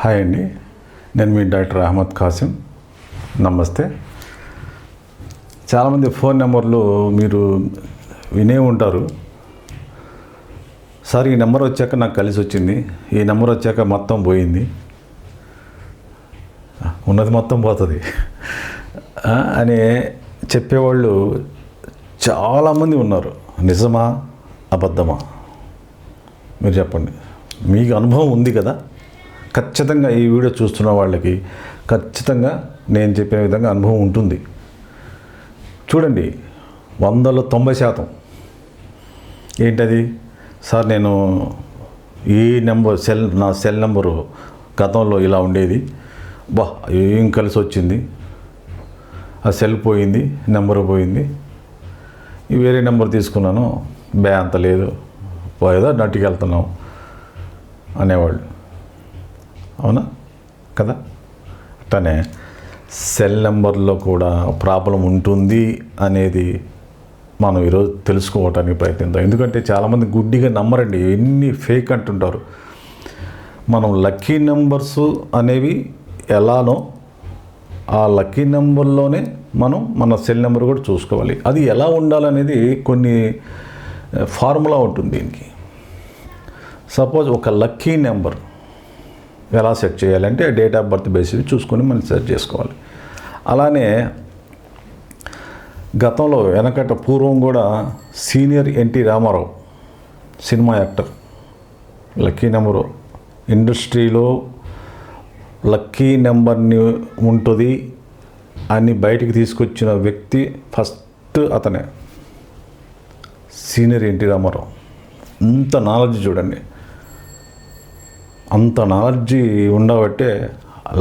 Hi అండి, నేను మీ doctor Ahmed Kasim. నమస్తే. చాలామంది ఫోన్ నెంబర్లు మీరు వినే ఉంటారు. సార్ ఈ నెంబర్ వచ్చాక నాకు కలిసి వచ్చింది, ఈ నెంబర్ వచ్చాక మొత్తం పోయింది, ఉన్నది మొత్తం పోతుంది అని చెప్పేవాళ్ళు చాలామంది ఉన్నారు. నిజమా అబద్ధమా మీరు చెప్పండి. మీకు అనుభవం ఉంది కదా. ఖచ్చితంగా ఈ వీడియో చూస్తున్న వాళ్ళకి ఖచ్చితంగా నేను చెప్పిన విధంగా అనుభవం ఉంటుంది. చూడండి, 100% ఏంటది? సార్ నేను ఈ నెంబర్ నా సెల్ నెంబరు గతంలో ఇలా ఉండేది, ఏం కలిసి వచ్చింది, ఆ సెల్ పోయింది, నెంబరు పోయింది, వేరే నెంబర్ తీసుకున్నాను, అంత లేదు, పోయేదో నట్టుకు వెళ్తున్నాం అనేవాళ్ళు. అవునా కదా? అట్లనే సెల్ నెంబర్లో కూడా ప్రాబ్లం ఉంటుంది అనేది మనం ఈరోజు తెలుసుకోవడానికి ప్రయత్నిద్దాం. ఎందుకంటే చాలామంది గుడ్డిగా నమ్మరండి, ఎన్ని ఫేక్ అంటుంటారు. మనం లక్కీ నెంబర్స్ అనేవి ఎలానో ఆ లక్కీ నెంబర్లోనే మనం మన సెల్ నెంబర్ కూడా చూసుకోవాలి. అది ఎలా ఉండాలనేది కొన్ని ఫార్ములా ఉంటుంది దీనికి. సపోజ్ ఒక లక్కీ నెంబర్ ఎలా సెట్ చేయాలంటే డేట్ ఆఫ్ బర్త్ బేసిస్ చూసుకొని మనం సెట్ చేసుకోవాలి. అలానే గతంలో వెనకట పూర్వం కూడా senior NT Rama Rao cinema actor lucky number ఇండస్ట్రీలో లక్కీ నెంబర్ని ఉంటుంది అని బయటికి తీసుకొచ్చిన వ్యక్తి ఫస్ట్ అతనే, సీనియర్ ఎన్టీ రామారావు. అంత నాలెడ్జ్ చూడండి, అంత నాలెడ్జి ఉండబట్టే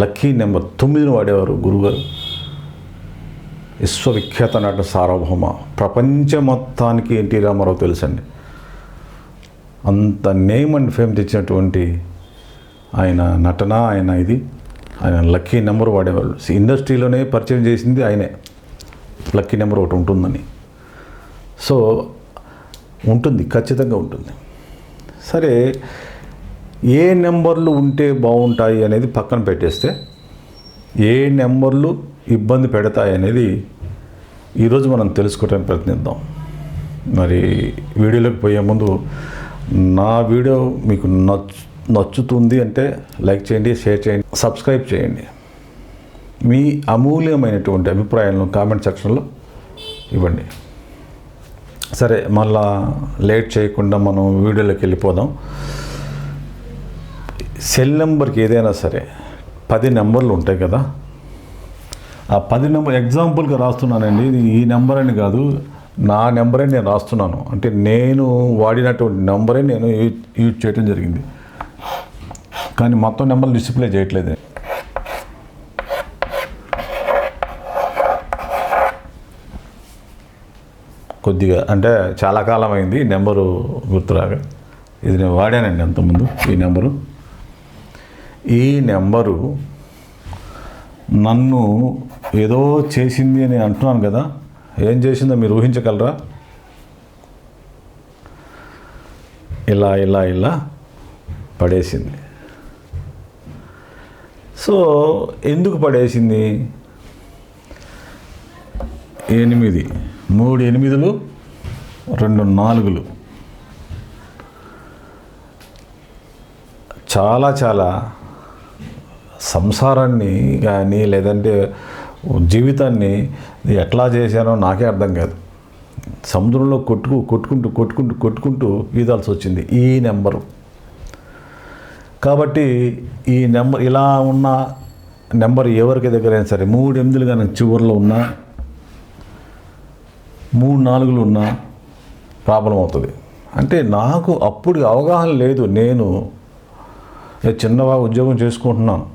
లక్కీ నెంబర్ 9 వాడేవారు గురుగారు. విశ్వవిఖ్యాత నట సార్వభౌమ, ప్రపంచం మొత్తానికి ఎన్టీ రామారావు తెలుసండి. అంత నేమ్ అండ్ ఫేమ్ తెచ్చినటువంటి ఆయన నటన, ఆయన లక్కీ నెంబర్ వాడేవాళ్ళు. ఇండస్ట్రీలోనే పరిచయం చేసింది ఆయనే, లక్కీ నెంబర్ ఒకటి ఉంటుందని. సో ఉంటుంది, ఖచ్చితంగా ఉంటుంది. సరే, ఏ నెంబర్లు ఉంటే బాగుంటాయి అనేది పక్కన పెట్టేస్తే, ఏ నెంబర్లు ఇబ్బంది పెడతాయి అనేది ఈరోజు మనం తెలుసుకోవడానికి ప్రయత్నిద్దాం. మరి వీడియోలోకి పోయే ముందు నా వీడియో మీకు నచ్చుతుంది అంటే లైక్ చేయండి, షేర్ చేయండి, సబ్స్క్రైబ్ చేయండి. మీ అమూల్యమైనటువంటి అభిప్రాయాలను కామెంట్ సెక్షన్లో ఇవ్వండి. సరే, మళ్ళా లేట్ చేయకుండా మనం వీడియోలోకి వెళ్ళిపోదాం. సెల్ నెంబర్కి ఏదైనా సరే 10 నెంబర్లు ఉంటాయి కదా. ఆ 10 నెంబర్ ఎగ్జాంపుల్గా రాస్తున్నానండి, ఇది ఈ నెంబర్ అని కాదు, నా నెంబరే నేను రాస్తున్నాను. అంటే నేను వాడినటువంటి నెంబరే నేను యూజ్ చేయడం జరిగింది, కానీ మొత్తం నెంబర్లు డిస్ప్లే చేయట్లేదు. కొద్దిగా అంటే చాలా కాలం అయింది నెంబరు గుర్తురాగా. ఇది నేను వాడానండి అంతకుముందు. ఈ నెంబరు నన్ను ఏదో చేసింది అని అంటున్నాను కదా. ఏం చేసిందో మీరు ఊహించగలరా? ఇలా పడేసింది. సో ఎందుకు పడేసింది? 8, 3 8లు 2 4లు. చాలా సంసారాన్ని కానీ లేదంటే జీవితాన్ని ఎట్లా చేశానో నాకే అర్థం కాదు. సముద్రంలో కొట్టుకుంటూ ఈదాల్సి వచ్చింది ఈ నెంబరు. కాబట్టి ఈ నెంబర్ ఇలా ఉన్న నెంబర్ ఎవరికి దగ్గరైనా సరే 3 8లు కానీ చివరిలో ఉన్నా, 3 4లు ఉన్నా ప్రాబ్లం అవుతుంది. అంటే నాకు అప్పుడు అవగాహన లేదు. నేను చిన్నగా ఉద్యోగం చేసుకుంటున్నాను.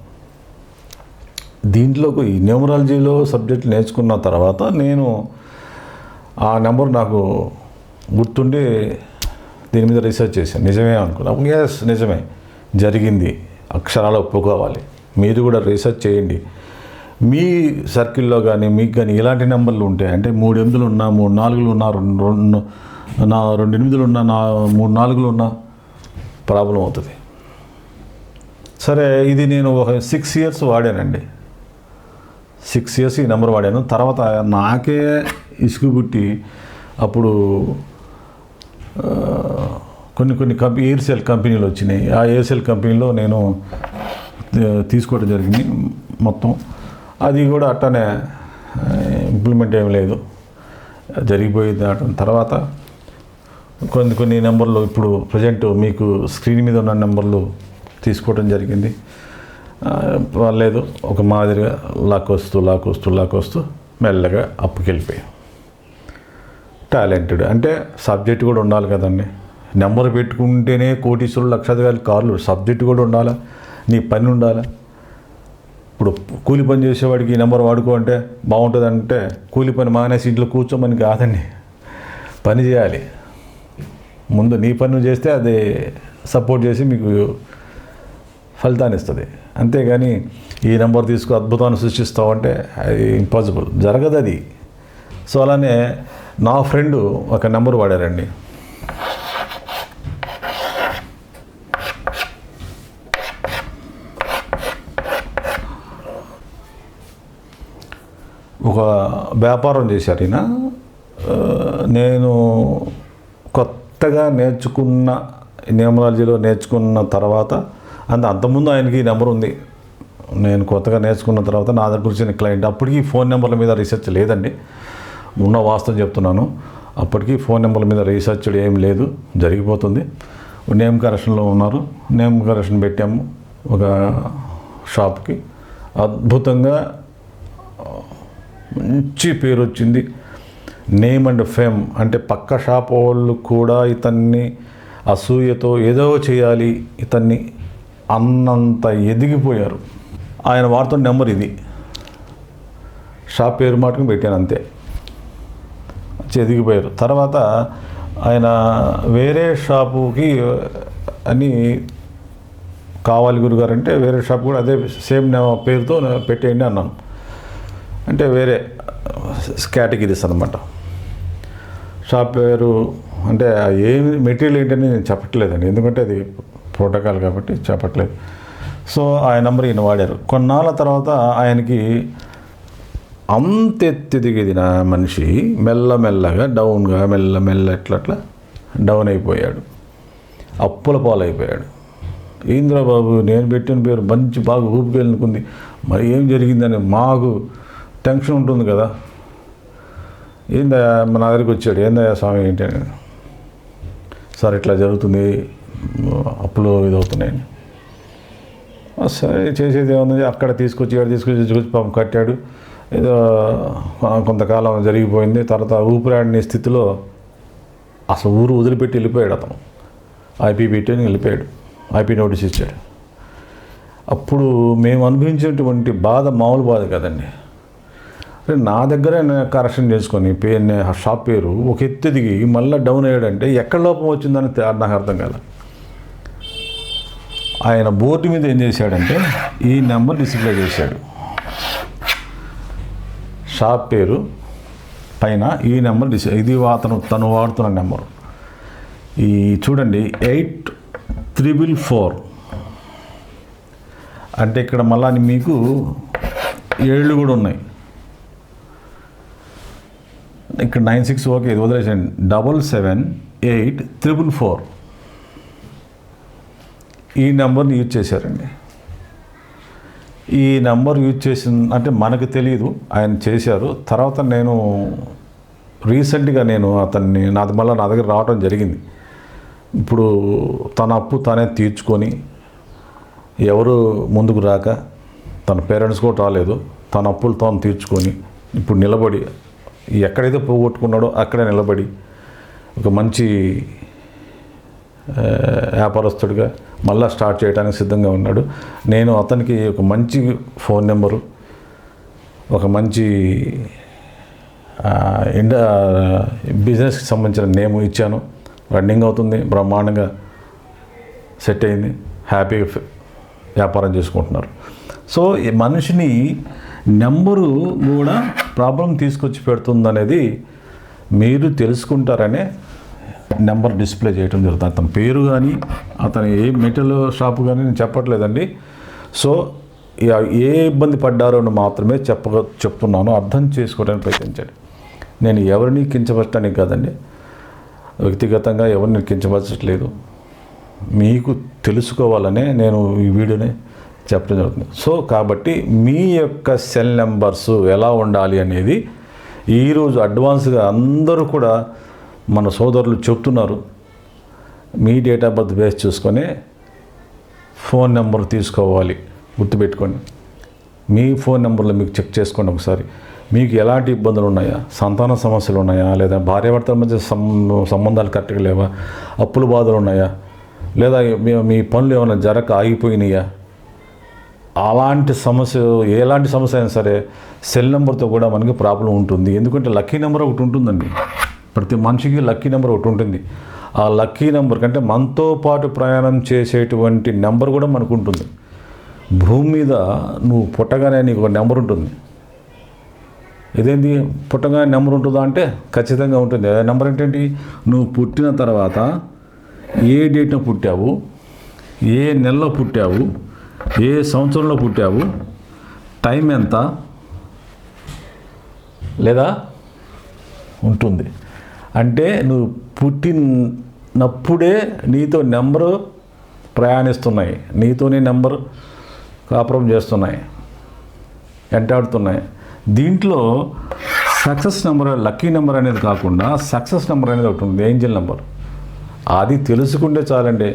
దీంట్లోకి ఈ న్యూమరాలజీలో సబ్జెక్ట్ నేర్చుకున్న తర్వాత నేను ఆ నెంబర్ నాకు గుర్తుండి దీని మీద రీసెర్చ్ చేశాను. నిజమే అనుకున్నాను. ఎస్, నిజమే జరిగింది, అక్షరాలు ఒప్పుకోవాలి. మీరు కూడా రీసెర్చ్ చేయండి. మీ సర్కిల్లో కానీ మీకు కానీ ఇలాంటి నెంబర్లు ఉంటాయి అంటే 3 8లు ఉన్నా, 3 4లు ఉన్నా, 2 8లు ఉన్నా, 3 4లు ఉన్నా ప్రాబ్లం అవుతుంది. సరే ఇది నేను ఒక 6 years వాడానండి. 6 years ఈ నెంబర్ వాడాను. తర్వాత నాకే ఇసుగు పుట్టి అప్పుడు కొన్ని ఎయిర్సెల్ కంపెనీలు వచ్చినాయి. ఆ ఎయిర్సెల్ కంపెనీలో నేను తీసుకోవడం జరిగింది మొత్తం. అది కూడా అట్టనే ఇంప్లిమెంట్ ఏం లేదు, జరిగిపోయింది. తర్వాత కొన్ని నెంబర్లు ఇప్పుడు ప్రజెంట్ మీకు స్క్రీన్ మీద ఉన్న నెంబర్లు తీసుకోవడం జరిగింది. లేదు ఒక మాదిరిగా లాక్కొస్తూ మెల్లగా అప్పుకెళ్ళిపోయాం. టాలెంటెడ్ అంటే సబ్జెక్ట్ కూడా ఉండాలి కదండి. నెంబర్ పెట్టుకుంటేనే కోటీశ్వరులు లక్షాధికారులు కార్లు, సబ్జెక్ట్ కూడా ఉండాలా, నీ పని ఉండాలా. ఇప్పుడు కూలి పని చేసేవాడికి ఈ నెంబర్ వాడుకో అంటే బాగుంటుందంటే కూలి పని మానేసి ఇంట్లో కూర్చోమని కాదండి, పని చేయాలి. ముందు నీ పని చేస్తే అది సపోర్ట్ చేసి మీకు ఫలితాన్ని ఇస్తుంది. అంతేగాని ఈ నెంబర్ తీసుకు అద్భుతాన్ని సృష్టిస్తావంటే అది ఇంపాసిబుల్, జరగదు అది. సో అలానే నా ఫ్రెండ్ ఒక నెంబర్ వాడారండి. ఒక వ్యాపారం చేశారు ఈయన. నేను కొత్తగా నేర్చుకున్న న్యూమరాలజీలో నేర్చుకున్న తర్వాత అంతకుముందు ఆయనకి ఈ నెంబర్ ఉంది. నేను కొత్తగా నేర్చుకున్న తర్వాత నా దగ్గర వచ్చిన క్లయింట్, అప్పటికి ఫోన్ నెంబర్ల మీద రీసెర్చ్ లేదండి, ఉన్న వాస్తవం చెప్తున్నాను. అప్పటికి ఫోన్ నెంబర్ల మీద రీసెర్చ్ ఏం లేదు, జరిగిపోతుంది. నేమ్ కరెక్షన్లో ఉన్నారు, నేమ్ కరెక్షన్ పెట్టాము ఒక షాప్కి. అద్భుతంగా మంచి పేరు వచ్చింది. నేమ్ అండ్ ఫేమ్ అంటే పక్క షాప్ వాళ్ళు కూడా ఇతన్ని అసూయతో ఏదో చేయాలి ఇతన్ని అన్నంత ఎదిగిపోయారు. ఆయన వాడుతున్న నెంబర్ ఇది, షాప్ పేరు మాటకు పెట్టాను అంతే, ఎదిగిపోయారు. తర్వాత ఆయన వేరే షాపుకి అని కావాలి గురుగారు అంటే వేరే షాప్ కూడా అదే సేమ్ పేరుతో పెట్టేయండి అన్నాను. అంటే వేరే కేటగిరీస్ అనమాట. షాప్ పేరు అంటే ఏమి మెటీరియల్ ఏంటని నేను చెప్పట్లేదండి, ఎందుకంటే అది ప్రోటోకాల్ కాబట్టి చెప్పట్లేదు. సో ఆ నెంబర్ ఈయన వాడారు. కొన్నాళ్ళ తర్వాత ఆయనకి అంత ఎదిగిన మనిషి మెల్లమెల్లగా డౌన్గా మెల్లమెల్ల ఎట్లా డౌన్ అయిపోయాడు, అప్పుల పాలైపోయాడు. ఇంద్రబాబు నేను పెట్టిన పేరు మంచి బాగా ఊపికెళ్ళుకుంది, మరి ఏం జరిగిందని మాకు టెన్షన్ ఉంటుంది కదా. ఏందా నా దగ్గరికి వచ్చాడు, ఏందయ్యా స్వామి ఏంటి అని. సార్ ఇట్లా జరుగుతుంది, అప్పులు ఇదవుతున్నాయని. సరే చేసేది ఏముంది, అక్కడ తీసుకొచ్చి పాపం కట్టాడు. ఏదో కొంతకాలం జరిగిపోయింది. తర్వాత ఊపిరాడిని స్థితిలో అసలు ఊరు వదిలిపెట్టి వెళ్ళిపోయాడు అతను. ఐపీ పెట్టి వెళ్ళిపోయాడు, ఐపీ నోటీస్ ఇచ్చాడు. అప్పుడు మేము అనుభవించేటువంటి బాధ మామూలు బాధ కదండి. నా దగ్గరే కరెక్షన్ చేసుకొని షాప్ పేరు ఒక ఎత్తు దిగి మళ్ళీ డౌన్ అయ్యాడంటే ఎక్కడ లోపం వచ్చిందని నాకు అర్థం కాల. ఆయన బోర్డు మీద ఏం చేశాడంటే ఈ నెంబర్ డిస్ప్లే చేశాడు, షాప్ పేరు పైన ఈ నెంబర్ ఇది తను వాడుతున్న నెంబర్. ఈ చూడండి 8344 అంటే ఇక్కడ మళ్ళీ మీకు 7 కూడా ఉన్నాయి. ఇక్కడ 96 ఓకే, ఇది వదిలేసండి. 77844 ఈ నెంబర్ని యూజ్ చేశారండి. ఈ నెంబర్ యూజ్ చేసిన అంటే మనకు తెలియదు, ఆయన చేశారు. తర్వాత నేను రీసెంట్గా అతన్ని మళ్ళీ నా దగ్గర రావడం జరిగింది. ఇప్పుడు తన అప్పు తనే తీర్చుకొని ఎవరు ముందుకు రాక, తన పేరెంట్స్ కూడా రాలేదు, తన అప్పులు తాను తీర్చుకొని ఇప్పుడు నిలబడి ఎక్కడైతే పోగొట్టుకున్నాడో అక్కడే నిలబడి ఒక మంచి వ్యాపారస్తుడిగా మళ్ళీ స్టార్ట్ చేయడానికి సిద్ధంగా ఉన్నాడు. నేను అతనికి ఒక మంచి ఫోన్ నెంబరు, ఒక మంచి బిజినెస్కి సంబంధించిన నేమ్ ఇచ్చాను. రన్నింగ్ అవుతుంది, బ్రహ్మాండంగా సెట్ అయింది, హ్యాపీగా వ్యాపారం చేసుకుంటున్నారు. సో ఈ మనిషిని నెంబరు కూడా ప్రాబ్లం తీసుకొచ్చి పెడుతుందనేది మీరు తెలుసుకుంటారనే నెంబర్ డిస్ప్లే చేయడం జరుగుతుంది. అతని పేరు కానీ అతని ఏ మెటల్ షాపు కానీ నేను చెప్పట్లేదండి. సో ఏ ఇబ్బంది పడ్డారో అని మాత్రమే చెప్తున్నాను, అర్థం చేసుకోవడానికి ప్రయత్నించండి. నేను ఎవరిని కించపరచడానికి కాదండి, వ్యక్తిగతంగా ఎవరిని కించపరచట్లేదు, మీకు తెలుసుకోవాలనే నేను ఈ వీడియోని చెప్పడం జరుగుతుంది. సో కాబట్టి మీ యొక్క సెల్ నెంబర్స్ ఎలా ఉండాలి అనేది ఈరోజు అడ్వాన్స్గా అందరూ కూడా మన సోదరులు చెప్తున్నారు. మీ డేట్ ఆఫ్ బర్త్ బేస్ చూసుకొని ఫోన్ నెంబర్ తీసుకోవాలి, గుర్తుపెట్టుకోండి. మీ ఫోన్ నెంబర్లో మీకు చెక్ చేసుకోండి ఒకసారి. మీకు ఎలాంటి ఇబ్బందులు ఉన్నాయా, సంతాన సమస్యలు ఉన్నాయా, లేదా భార్యాభర్తల మధ్య సంబంధాలు కరెక్ట్గా లేవా, అప్పుల బాధలు ఉన్నాయా, లేదా మీ పనులు ఏమైనా ఆగిపోయినాయా, అలాంటి సమస్య ఎలాంటి సమస్య అయినా సరే సెల్ నెంబర్తో కూడా మనకి ప్రాబ్లం ఉంటుంది. ఎందుకంటే లక్కీ నెంబర్ ఒకటి ఉంటుందండి, ప్రతి మనిషికి లక్కీ నెంబర్ ఒకటి ఉంటుంది. ఆ లక్కీ నెంబర్ కంటే మనతో పాటు ప్రయాణం చేసేటువంటి నెంబర్ కూడా మనకు ఉంటుంది. భూమి మీద నువ్వు పుట్టగానే నీకు ఒక నెంబర్ ఉంటుంది. ఇదేంటి పుట్టగానే నెంబర్ ఉంటుందా అంటే ఖచ్చితంగా ఉంటుంది. ఆ నెంబర్ ఏంటంటే నువ్వు పుట్టిన తర్వాత ఏ డేట్న పుట్టావు, ఏ నెలలో పుట్టావు, ఏ సంవత్సరంలో పుట్టావు, టైం ఎంత, లేదా ఉంటుంది. అంటే నువ్వు పుట్టినప్పుడే నీతో నెంబరు ప్రయాణిస్తున్నాయి, నీతోనే నెంబరు కాపురం చేస్తున్నాయి, వెంటాడుతున్నాయి. దీంట్లో సక్సెస్ నెంబర్, లక్కీ నెంబర్ అనేది కాకుండా సక్సెస్ నెంబర్ అనేది ఒకటి ఉంది, ఏంజల్ నెంబర్. అది తెలుసుకుంటే చాలండి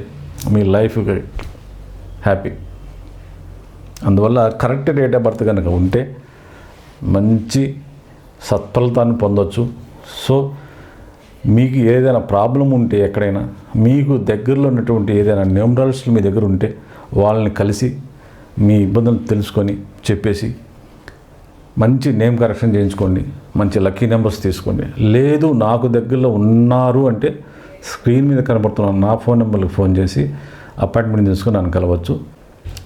మీ లైఫ్కి హ్యాపీ. అందువల్ల కరెక్ట్ డేట్ ఆఫ్ బర్త్ కనుక ఉంటే మంచి సత్ఫలితాన్ని పొందవచ్చు. సో మీకు ఏదైనా ప్రాబ్లం ఉంటే ఎక్కడైనా మీకు దగ్గరలో ఉన్నటువంటి ఏదైనా న్యూమరాలజిస్టులు మీ దగ్గర ఉంటే వాళ్ళని కలిసి మీ ఇబ్బందులు తెలుసుకొని చెప్పేసి మంచి నేమ్ కరెక్షన్ చేయించుకోండి, మంచి లక్కీ నెంబర్స్ తీసుకోండి. లేదు నాకు దగ్గరలో ఉన్నారు అంటే స్క్రీన్ మీద కనబడుతున్న నా ఫోన్ నెంబర్కి ఫోన్ చేసి అపాయింట్మెంట్ తీసుకొని నన్ను కలవచ్చు.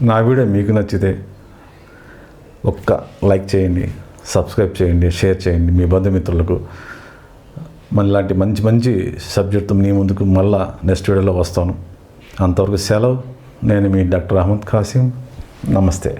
నా వీడియో మీకు నచ్చితే ఒక్క లైక్ చేయండి, సబ్స్క్రైబ్ చేయండి, షేర్ చేయండి మీ బంధుమిత్రులకు. మళ్ళీ మంచి మంచి సబ్జెక్ట్తో మీ ముందుకు మళ్ళా నెక్స్ట్ వీడియోలో వస్తాను. అంతవరకు సెలవు. నేను మీ డాక్టర్ అహ్మద్ ఖాసిం. నమస్తే.